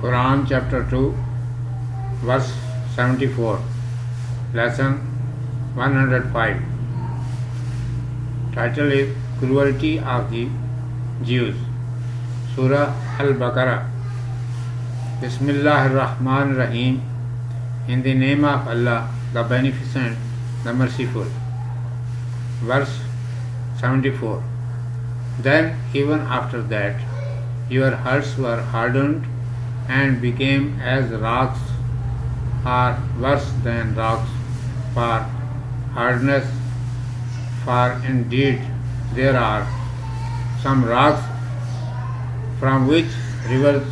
Quran chapter 2 verse 74, lesson 105. Title is Cruelty of the Jews. Surah Al-Baqarah. BisMIllaahir-Rahmaanir-Rahiim. In the name of Allah, the Beneficent, the Merciful. Verse 74. Then even after that, your hearts were hardened and became as rocks, or worse than rocks, for hardness. For indeed there are some rocks from which rivers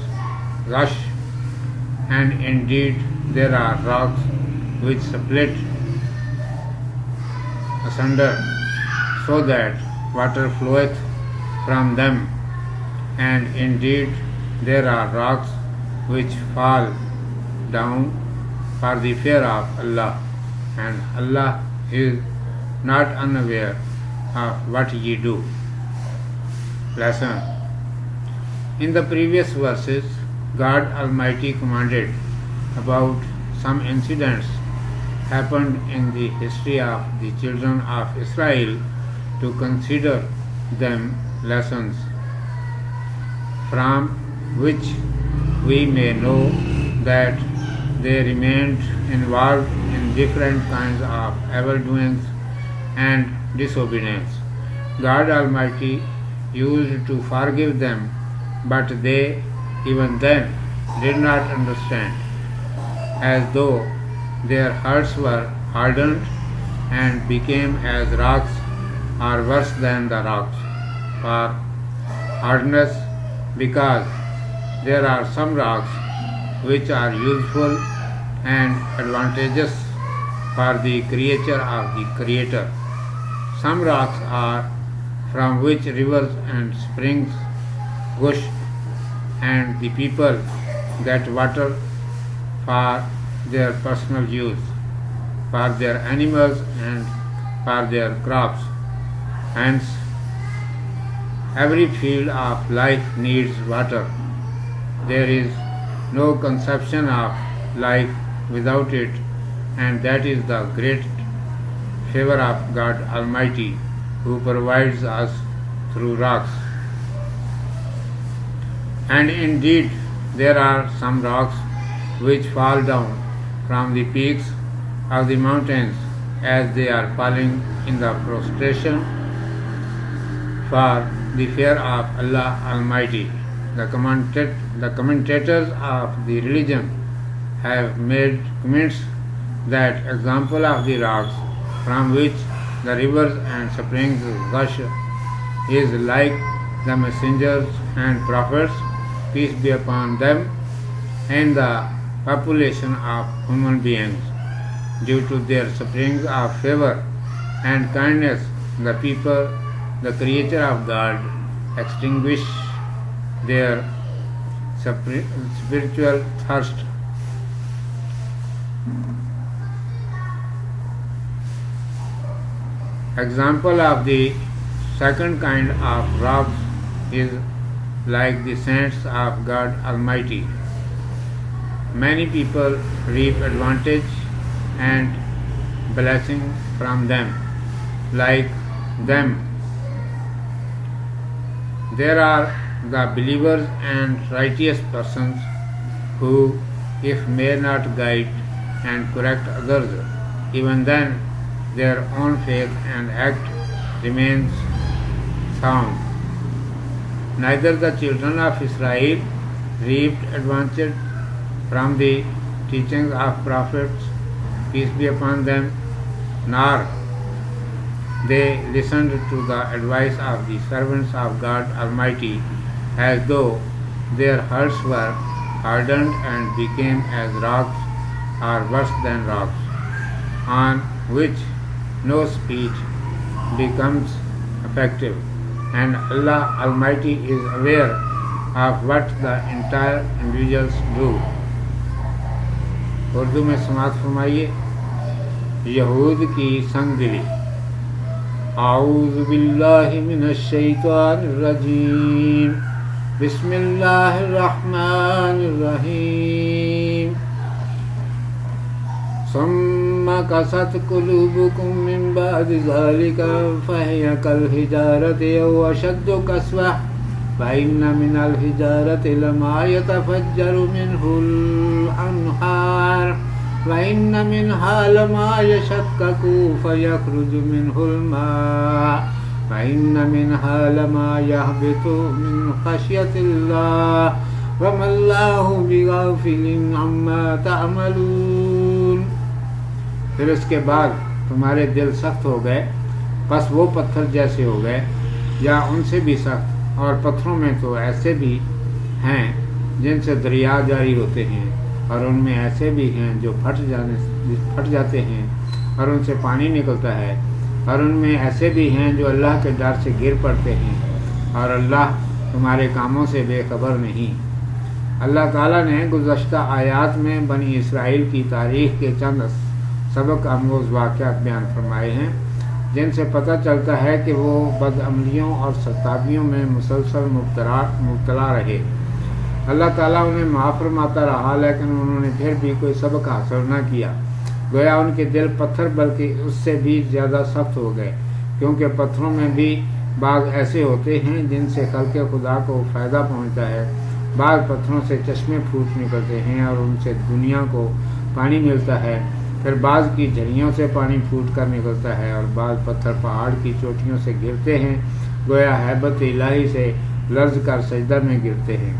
gush, and indeed there are rocks which split asunder, so that water floweth from them, and indeed there are rocks which fall down for the fear of Allah, and Allah is not unaware of what ye do. Lesson. In the previous verses, God Almighty commanded about some incidents happened in the history of the children of Israel to consider them lessons, from which we may know that they remained involved in different kinds of evil doings and disobedience. God Almighty used to forgive them, but they even then did not understand, as though their hearts were hardened and became as rocks, or worse than the rocks, for hardness, because there are some rocks which are useful and advantageous for the creature of the Creator. Some rocks are from which rivers and springs gush, and the people get water for their personal use, for their animals and for their crops. Hence, every field of life needs water. There is no conception of life without it, and that is the great favor of God Almighty, who provides us through rocks. And indeed there are some rocks which fall down from the peaks of the mountains as they are falling in the prostration for the fear of Allah Almighty. The commentators of the religion have made comments that example of the rocks from which the rivers and springs gush is like the messengers and prophets, peace be upon them, and the population of human beings. Due to their springs of favor and kindness, the people, the creature of God, extinguish their spiritual thirst. Example of the second kind of rocks is like the saints of God Almighty. Many people reap advantage and blessing from them, like them. There are the believers and righteous persons who, if may not guide and correct others, even then their own faith and act remains sound. Neither the children of Israel reaped advantage from the teachings of prophets, peace be upon them, nor they listened to the advice of the servants of God Almighty, as though their hearts were hardened and became as rocks, or worse than rocks, on which no speech becomes effective, and Allah Almighty is aware of what the entire individuals do. Urdu में समाअत फरमाइए। यहूद की संगदिली। आऊज़ु बिल्लाहि मिनश शैतानिर रजीम। BisMIllaahir-Rahmaanir-Rahiim. Summa qasat quluubukum-mim-ba zaalika fahiya kal-hijaarati aw ashaddu qaswah فإن minal-hijaarati lamaa yatafajjaru minhul-anhaar وإن minha-lamaa yash-shaqqaqu fa-yakhruju minhul-maaa وإن منها لما يهبط من khash-yatil-laah وما الله bi-gaafilin عما تعملون. پھر اس کے بعد تمہارے دل سخت ہو گئے، بس وہ پتھر جیسے ہو گئے یا ان سے بھی سخت، اور پتھروں میں تو ایسے بھی ہیں جن سے دریا جاری ہوتے ہیں، اور ان میں ایسے بھی ہیں جو پھٹ جاتے ہیں اور ان سے پانی نکلتا ہے، اور ان میں ایسے بھی ہیں جو اللہ کے ڈر سے گر پڑتے ہیں، اور اللہ تمہارے کاموں سے بے خبر نہیں۔ اللہ تعالیٰ نے گزشتہ آیات میں بنی اسرائیل کی تاریخ کے چند سبق آموز واقعات بیان فرمائے ہیں، جن سے پتہ چلتا ہے کہ وہ بدعملیوں اور ستابیوں میں مسلسل مبتلا رہے۔ اللہ تعالیٰ انہیں معاف فرماتا رہا، لیکن انہوں نے پھر بھی کوئی سبق حاصل نہ کیا، گویا ان کے دل پتھر بلکہ اس سے بھی زیادہ سخت ہو گئے، کیونکہ پتھروں میں بھی بعض ایسے ہوتے ہیں جن سے خلق خدا کو فائدہ پہنچتا ہے، بعض پتھروں سے چشمے پھوٹ نکلتے ہیں اور ان سے دنیا کو پانی ملتا ہے، پھر بعض کی جھڑیوں سے پانی پھوٹ کر نکلتا ہے، اور بعض پتھر پہاڑ کی چوٹیوں سے گرتے ہیں، گویا ہیبت الہی سے لرز کر سجدہ میں گرتے ہیں۔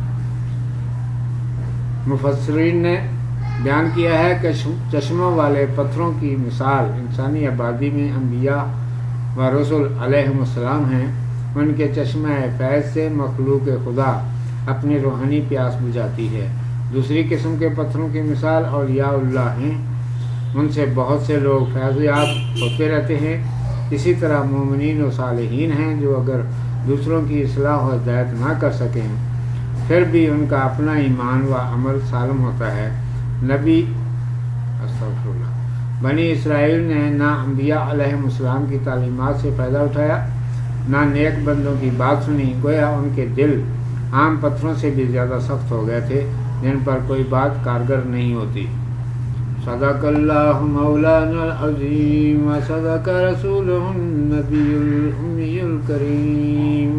مفسرین نے بیان کیا ہے کہ چشموں والے پتھروں کی مثال انسانی آبادی میں انبیاء و رسول علیہم السلام ہیں۔ ان کے چشمہ فیض سے مخلوق خدا اپنی روحانی پیاس بجھاتی ہے۔ دوسری قسم کے پتھروں کی مثال اولیاء اللہ ہیں، ان سے بہت سے لوگ فیض یاب ہوتے رہتے ہیں۔ اسی طرح مومنین و صالحین ہیں جو اگر دوسروں کی اصلاح و ہدایت نہ کر سکیں پھر بھی ان کا اپنا ایمان و عمل سالم ہوتا ہے۔ بنی اسرائیل نے نہ انبیاء علیہم السلام کی تعلیمات سے فائدہ اٹھایا، نہ نیک بندوں کی بات سنی، گویا ان کے دل عام پتھروں سے بھی زیادہ سخت ہو گئے تھے جن پر کوئی بات کارگر نہیں ہوتی۔ صدق اللہ مولانا العظیم و صدق رسولہ النبی الأمی الکریم۔